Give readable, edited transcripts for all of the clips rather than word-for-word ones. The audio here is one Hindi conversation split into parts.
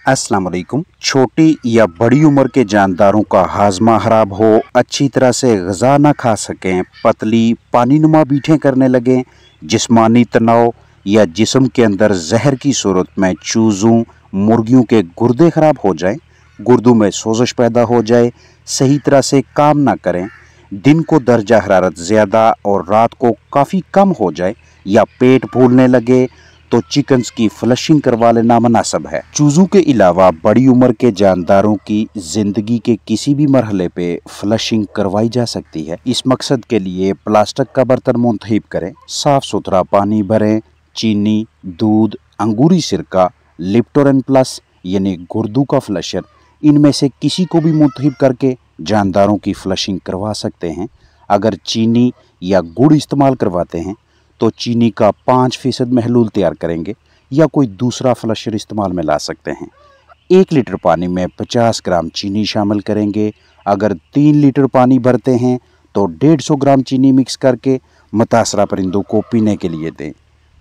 अस्सलाम वालेकुम। छोटी या बड़ी उम्र के जानदारों का हाजमा खराब हो, अच्छी तरह से ग़िज़ा ना खा सकें, पतली पानीनुमा बीठें करने लगें, जिस्मानी तनाव या जिस्म के अंदर जहर की सूरत में चूज़ों मुर्गियों के गुर्दे ख़राब हो जाएं, गुर्दों में सोजश पैदा हो जाए, सही तरह से काम ना करें, दिन को दर्जा हरारत ज़्यादा और रात को काफ़ी कम हो जाए या पेट फूलने लगे तो चिकन्स की फ्लशिंग करवा लेना मुनासिब है। चूज़ों के अलावा बड़ी उम्र के जानदारों की जिंदगी के किसी भी मरहले पे फ्लशिंग करवाई जा सकती है। इस मकसद के लिए प्लास्टिक का बर्तन मुंतखब करें, साफ सुथरा पानी भरें, चीनी, दूध, अंगूरी सिरका, लिप्टोरेन प्लस यानी गुर्दों का फ्लशर, इनमें से किसी को भी मुंतखब करके जानदारों की फ्लशिंग करवा सकते हैं। अगर चीनी या गुड़ इस्तेमाल करवाते हैं तो चीनी का 5% महलूल तैयार करेंगे या कोई दूसरा फ्लशर इस्तेमाल में ला सकते हैं। 1 लीटर पानी में 50 ग्राम चीनी शामिल करेंगे। अगर 3 लीटर पानी भरते हैं तो 150 ग्राम चीनी मिक्स करके मुतासरा परिंदों को पीने के लिए दें।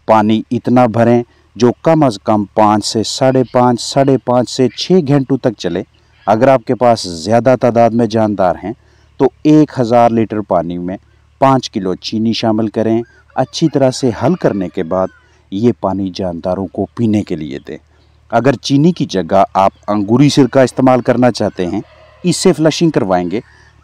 पानी इतना भरें जो कम अज़ कम 5 से 5.5 से 6 घंटों तक चले। अगर आपके पास ज़्यादा तादाद में जानदार हैं तो 1000 लीटर पानी में 5 किलो चीनी शामिल करें। अच्छी तरह से हल करने के बाद ये पानी जानदारों को पीने के लिए दें। अगर चीनी की जगह आप अंगूरी सिरका इस्तेमाल करना चाहते हैं, इससे फ्लशिंग करवाएंगे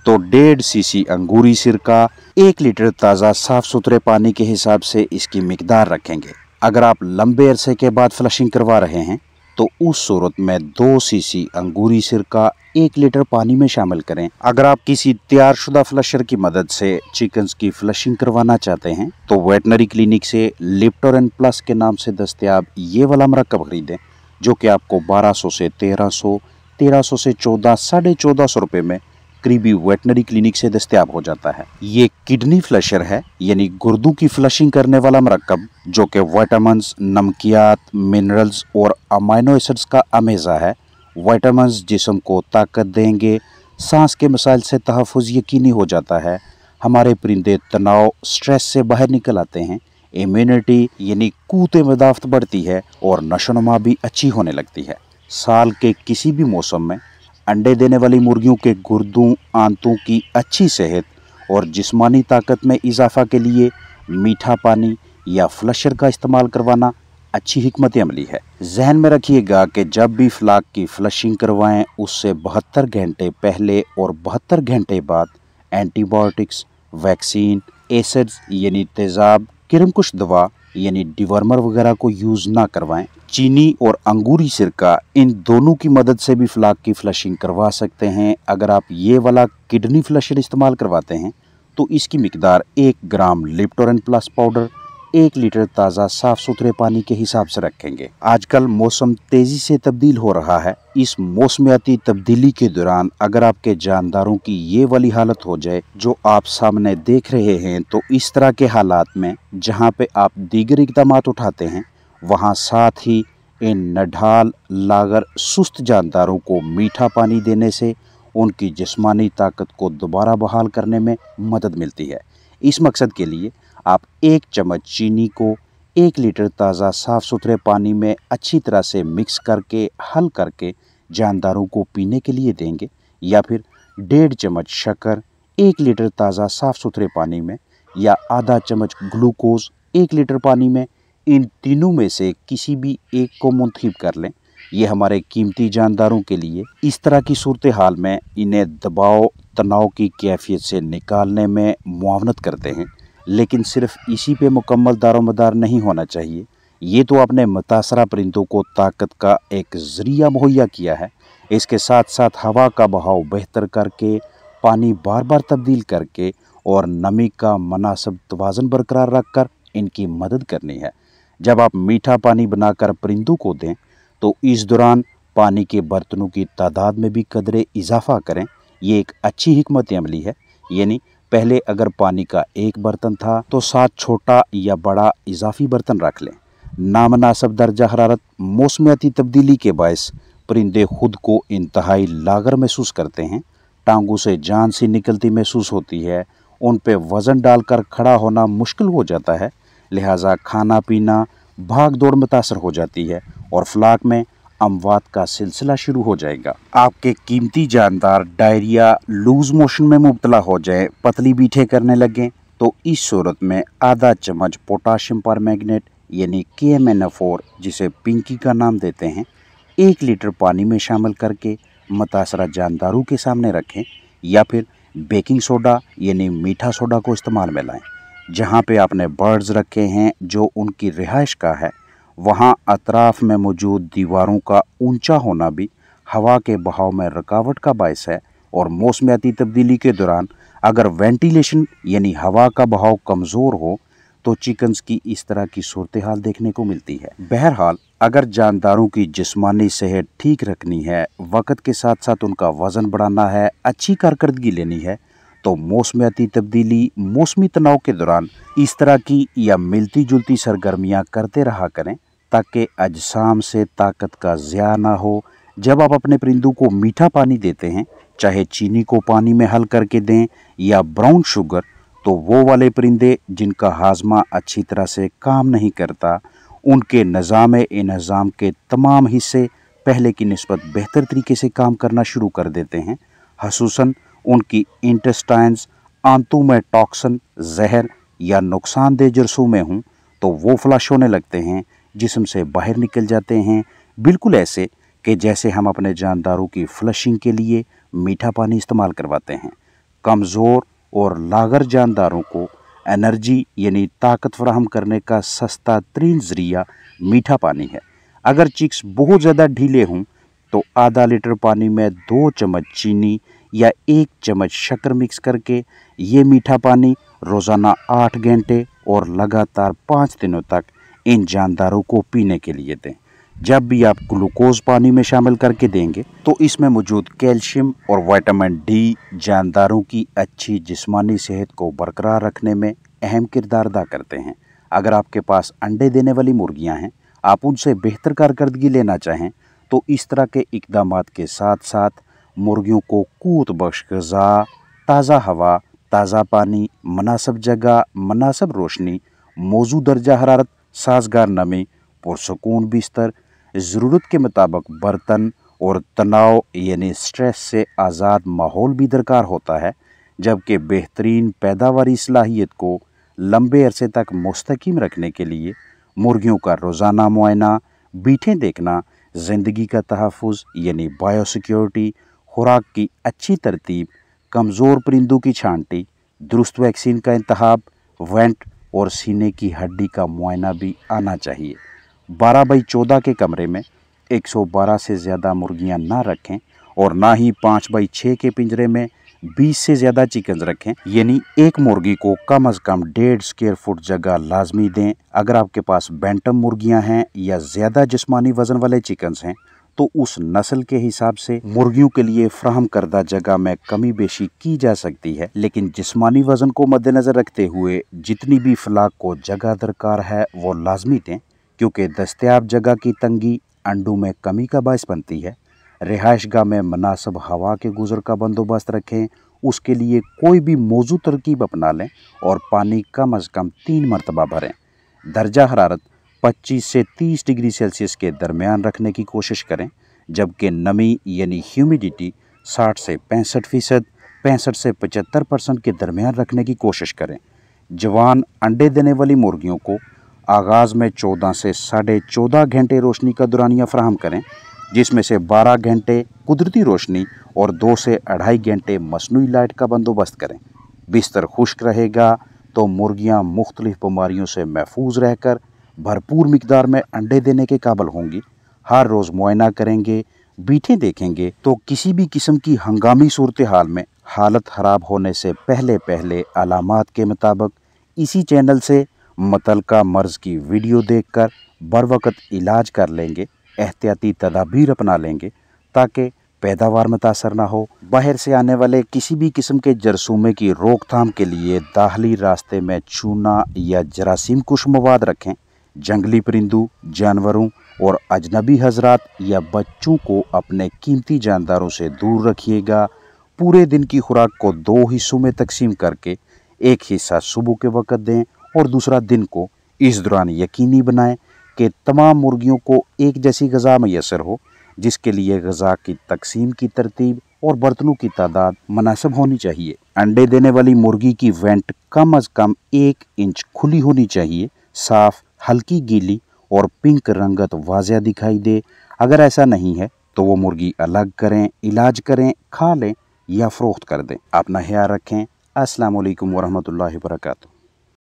तो 1.5 सीसी अंगूरी सिरका 1 लीटर ताज़ा साफ़ सुथरे पानी के हिसाब से इसकी मिकदार रखेंगे। अगर आप लंबे अरसे के बाद फ्लशिंग करवा रहे हैं तो उस सूरत में 2 सीसी अंगूरी सिरका 1 लीटर पानी में शामिल करें। अगर आप किसी तैयारशुदा फ्लशर की मदद से चिकन्स की फ्लशिंग करवाना चाहते हैं तो वेटनरी क्लिनिक से लिप्टोरेन प्लस के नाम से दस्तयाब ये वाला मरकब खरीदें, जो कि आपको 1200 से 1300, 1300 से 1400 रुपये में करीबी वेटनरी क्लिनिक से दस्तयाब हो जाता है। ये किडनी फ्लशर है, यानी गुर्दों की फ्लशिंग करने वाला मरकब, जो कि विटामिन्स, नमकियात, मिनरल्स और अमाइनो एसिड्स का अमेज़ा है। विटामिन्स जिस्म को ताकत देंगे, सांस के मसाइल से तहफ़्फ़ुज़ यकीनी हो जाता है, हमारे परिंदे तनाव स्ट्रेस से बाहर निकल आते हैं, इम्यूनिटी यानी क़ुव्वत मदाफ़त बढ़ती है और नशोनुमा भी अच्छी होने लगती है। साल के किसी भी मौसम में अंडे देने वाली मुर्गियों के गुर्दों, आंतों की अच्छी सेहत और जिस्मानी ताकत में इजाफा के लिए मीठा पानी या फ्लशर का इस्तेमाल करवाना अच्छी हिकमत अमली है। जहन में रखिएगा कि जब भी फ्लाक की फ्लशिंग करवाएं, उससे 72 घंटे पहले और 72 घंटे बाद एंटीबायोटिक्स, वैक्सीन, एसिड्स यानी तेज़ाब, किरमकुश दवा यानी डिवर्मर वगैरह को यूज़ ना करवाएं। चीनी और अंगूरी सिरका, इन दोनों की मदद से भी फ्लाक की फ्लशिंग करवा सकते हैं। अगर आप ये वाला किडनी फ्लशर इस्तेमाल करवाते हैं तो इसकी मिकदार 1 ग्राम लिप्टोरेन प्लस पाउडर 1 लीटर ताज़ा साफ़ सुथरे पानी के हिसाब से रखेंगे। आजकल मौसम तेज़ी से तब्दील हो रहा है। इस मौसमियाती तब्दीली के दौरान अगर आपके जानदारों की ये वाली हालत हो जाए जो आप सामने देख रहे हैं, तो इस तरह के हालात में जहाँ पे आप दीगर इक़दाम उठाते हैं, वहाँ साथ ही इन नढाल, लागर, सुस्त जानदारों को मीठा पानी देने से उनकी जिस्मानी ताकत को दोबारा बहाल करने में मदद मिलती है। इस मकसद के लिए आप 1 चम्मच चीनी को 1 लीटर ताज़ा साफ़ सुथरे पानी में अच्छी तरह से मिक्स करके हल करके जानदारों को पीने के लिए देंगे, या फिर 1.5 चम्मच शक्कर 1 लीटर ताज़ा साफ़ सुथरे पानी में, या आधा चम्मच ग्लूकोज 1 लीटर पानी में। इन तीनों में से किसी भी एक को मुंतखब कर लें। ये हमारे कीमती जानदारों के लिए इस तरह की सूरत हाल में इन्हें दबाव तनाव की कैफियत से निकालने में मुआवनत करते हैं। लेकिन सिर्फ इसी पे मुकम्मल दारोमदार नहीं होना चाहिए। ये तो अपने मुतासरा परिंदों को ताकत का एक ज़रिया मुहैया किया है, इसके साथ साथ हवा का बहाव बेहतर करके, पानी बार बार तब्दील करके और नमी का मुनासिब तवाज़ुन बरकरार रख कर इनकी मदद करनी है। जब आप मीठा पानी बनाकर परिंदों को दें तो इस दौरान पानी के बर्तनों की तादाद में भी कदरे इजाफा करें। ये एक अच्छी हिकमत अमली है, यानी पहले अगर पानी का 1 बर्तन था तो 7 छोटा या बड़ा इजाफी बर्तन रख लें। नामनासिब दर्जा हरारत, मौसमियाती तब्दीली के बायस परिंदे खुद को इंतहाई लागर महसूस करते हैं, टांगों से जान सी निकलती महसूस होती है, उन पे वज़न डालकर खड़ा होना मुश्किल हो जाता है, लिहाजा खाना पीना भाग दौड़ मुतासर हो जाती है और फ्लाक में अमवात का सिलसिला शुरू हो जाएगा। आपके कीमती जानदार डायरिया, लूज मोशन में मुब्तला हो जाए, पतली बीठे करने लगे, तो इस सूरत में आधा चम्मच पोटाशियम परमैंगनेट यानी KMnO4, जिसे पिंकी का नाम देते हैं, 1 लीटर पानी में शामिल करके मुतासरा जानदारों के सामने रखें, या फिर बेकिंग सोडा यानी मीठा सोडा को इस्तेमाल में लाएं। जहाँ पे आपने बर्ड्स रखे हैं जो उनकी रिहाइश का है, वहाँ अतराफ में मौजूद दीवारों का ऊंचा होना भी हवा के बहाव में रुकावट का बायस है, और मौसमियाती तब्दीली के दौरान अगर वेंटिलेशन यानी हवा का बहाव कमज़ोर हो तो चिकन्स की इस तरह की सूरत हाल देखने को मिलती है। बहरहाल, अगर जानदारों की जिस्मानी सेहत ठीक रखनी है, वक्त के साथ साथ उनका वज़न बढ़ाना है, अच्छी कारकर्दगी लेनी है, तो मौसमियाती तब्दीली, मौसमी तनाव के दौरान इस तरह की या मिलती जुलती सरगर्मियाँ करते रहा करें, ताकि अजसाम से ताकत का ज़िया ना हो। जब आप अपने परिंदों को मीठा पानी देते हैं, चाहे चीनी को पानी में हल करके दें या ब्राउन शुगर, तो वो वाले परिंदे जिनका हाजमा अच्छी तरह से काम नहीं करता, उनके निज़ाम के तमाम हिस्से पहले की निस्बत बेहतर तरीके से काम करना शुरू कर देते हैं। खसूसन उनकी इंटेस्टाइन्स, आंतों में टॉक्सिन, जहर या नुकसानदेह जरासीम हों तो वो फ्लश होने लगते हैं, जिस्म से बाहर निकल जाते हैं, बिल्कुल ऐसे कि जैसे हम अपने जानदारों की फ्लशिंग के लिए मीठा पानी इस्तेमाल करवाते हैं। कमज़ोर और लागर जानदारों को एनर्जी यानी ताकत फराहम करने का सस्ता तरीन ज़रिया मीठा पानी है। अगर चिक्स बहुत ज़्यादा ढीले हों तो आधा लीटर पानी में 2 चम्मच चीनी या 1 चम्मच शक्कर मिक्स करके ये मीठा पानी रोज़ाना 8 घंटे और लगातार 5 दिनों तक इन जानदारों को पीने के लिए दें। जब भी आप ग्लूकोज पानी में शामिल करके देंगे तो इसमें मौजूद कैल्शियम और विटामिन डी जानदारों की अच्छी जिस्मानी सेहत को बरकरार रखने में अहम किरदार अदा करते हैं। अगर आपके पास अंडे देने वाली मुर्गियां हैं, आप उनसे बेहतर कारकर्दगी लेना चाहें, तो इस तरह के इकदामात के साथ साथ मुर्गियों को क़ुव्वत बख्श ग़िज़ा, ताज़ा हवा, ताज़ा पानी, मुनासिब जगह, मुनासिब रोशनी, मौजूद दर्जा हरारत, साज़गार नमी, पुरसकून बिस्तर, ज़रूरत के मुताबिक बर्तन और तनाव यानी स्ट्रेस से आज़ाद माहौल भी दरकार होता है। जबकि बेहतरीन पैदावारी सलाहियत को लंबे अरसे तक मुस्तकीम रखने के लिए मुर्गियों का रोज़ाना मुआयना, बीठें देखना, ज़िंदगी का तहफ़्फ़ुज़ यानी बायोसिक्योरिटी, खुराक की अच्छी तरतीब, कमज़ोर परिंदों की छांटी, दुरुस्त वैक्सीन का इंतखाब, वेंट और सीने की हड्डी का मुआयना भी आना चाहिए। 12 बाई 14 के कमरे में 112 से ज़्यादा मुर्गियां ना रखें, और ना ही 5 बाई 6 के पिंजरे में 20 से ज़्यादा चिकन्स रखें। यानी एक मुर्गी को कम अज़ कम 1.5 स्क्वायर फुट जगह लाजमी दें। अगर आपके पास बैंटम मुर्गियां हैं या ज़्यादा जिस्मानी वज़न वाले चिकन्स हैं, तो उस नस्ल के हिसाब से मुर्गियों के लिए फ्राहम करदा जगह में कमी बेशी की जा सकती है, लेकिन जिस्मानी वज़न को मद्देनज़र रखते हुए जितनी भी फलाक को जगह दरकार है वो लाजमी दें, क्योंकि दस्तयाब जगह की तंगी अंडों में कमी का बायस बनती है। रिहाइशगाह में मुनासिब हवा के गुज़र का बंदोबस्त रखें, उसके लिए कोई भी मौजूद तरकीब अपना लें, और पानी कम अज़ कम 3 मरतबा भरें। दर्जा हरारत 25 से 30 डिग्री सेल्सियस के दरमियान रखने की कोशिश करें, जबकि नमी यानी ह्यूमिडिटी 60 से 65%, 65 से 75% के दरमियान रखने की कोशिश करें। जवान अंडे देने वाली मुर्गियों को आगाज़ में 14 से 14.5 घंटे रोशनी का दौरानिया फ़राहम करें, जिसमें से 12 घंटे कुदरती रोशनी और 2 से 2.5 घंटे मसनूई लाइट का बंदोबस्त करें। बिस्तर खुश्क रहेगा तो मुर्गियां मुख्तलिफ बीमारियों से महफूज रहकर भरपूर मिकदार में अंडे देने के काबिल होंगी। हर रोज़ मुआयना करेंगे, बीठें देखेंगे, तो किसी भी किस्म की हंगामी सूरत हाल में हालत ख़राब होने से पहले अलामात के मुताबिक इसी चैनल से मुतल्लिका मर्ज़ की वीडियो देखकर बरवक़्त इलाज कर लेंगे, एहतियाती तदाबीर अपना लेंगे, ताकि पैदावार मुतासर ना हो। बाहर से आने वाले किसी भी किस्म के जरासीम की रोकथाम के लिए दाखिली रास्ते में चूना या जरासीम कुश मवाद रखें। जंगली परिंदों, जानवरों और अजनबी हजरात या बच्चों को अपने कीमती जानदारों से दूर रखिएगा। पूरे दिन की खुराक को 2 हिस्सों में तकसीम करके एक हिस्सा सुबह के वक़्त दें और दूसरा दिन को। इस दौरान यकीनी बनाएं कि तमाम मुर्गियों को एक जैसी ग़िज़ा मैसर हो, जिसके लिए ग़िज़ा की तकसीम की तरतीब और बर्तनों की तादाद मुनासिब होनी चाहिए। अंडे देने वाली मुर्गी की वेंट कम अज़ कम 1 इंच खुली होनी चाहिए। साफ़, हल्की गीली और पिंक रंगत वाज़ेह दिखाई दे। अगर ऐसा नहीं है तो वो मुर्गी अलग करें, इलाज करें, खा लें या फ़रोख्त कर दें। अपना ख्याल रखें। अस्सलाम वालेकुम वरहमतुल्लाहि वबरकातुहू।